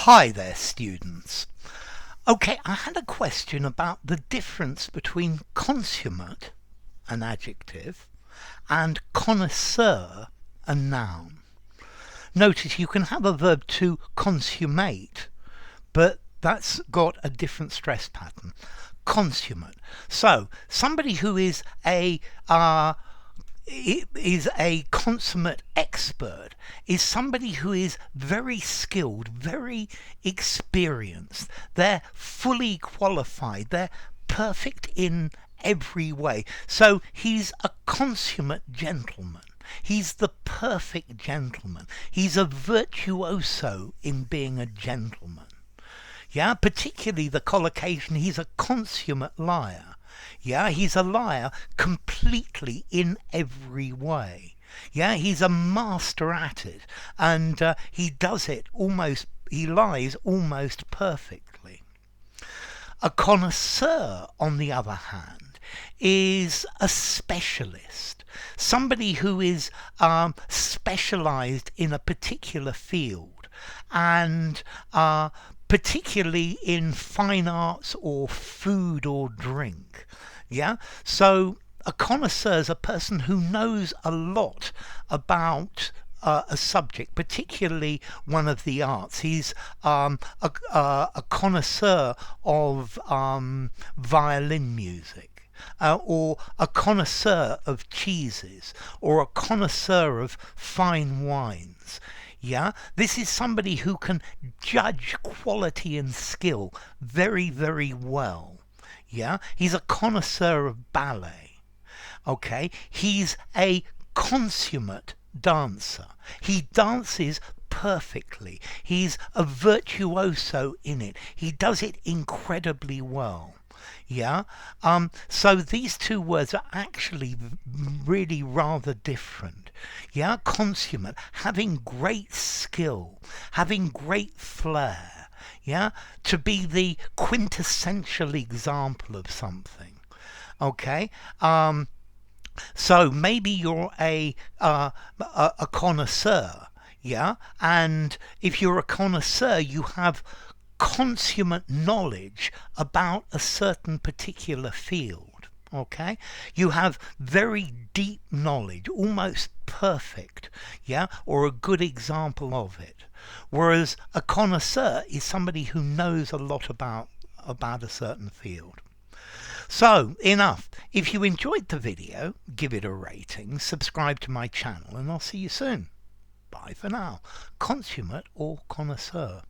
Hi there, students. Okay, I had a question about the difference between consummate, an adjective, and connoisseur, a noun. Notice you can have a verb to consummate, but that's got a different stress pattern. Consummate. So, somebody who is a consummate expert is somebody who is very skilled, very experienced. They're fully qualified. They're perfect in every way. So he's a consummate gentleman. He's the perfect gentleman. He's a virtuoso in being a gentleman. Yeah, particularly the collocation, he's a consummate liar. Yeah, he's a liar completely in every way. Yeah, he's a master at it, and he lies almost perfectly. A connoisseur, on the other hand, is a specialist, somebody who is specialized in a particular field, and particularly in fine arts or food or drink. Yeah, so a connoisseur is a person who knows a lot about a subject, particularly one of the arts. He's a connoisseur of violin music, or a connoisseur of cheeses, or a connoisseur of fine wines. Yeah, this is somebody who can judge quality and skill very, very well. Yeah, he's a connoisseur of ballet. Okay, he's a consummate dancer. He dances perfectly. He's a virtuoso in it. He does it incredibly well. Yeah, so these two words are actually really rather different. Yeah, consummate, having great skill, having great flair. Yeah, to be the quintessential example of something. Okay, so maybe you're a connoisseur. Yeah, and if you're a connoisseur, you have consummate knowledge about a certain particular field. Okay, you have very deep knowledge, almost perfect, yeah, or a good example of it. Whereas a connoisseur is somebody who knows a lot about a certain field. So, enough. If you enjoyed the video, give it a rating, subscribe to my channel, and I'll see you soon. Bye for now. Consummate or connoisseur?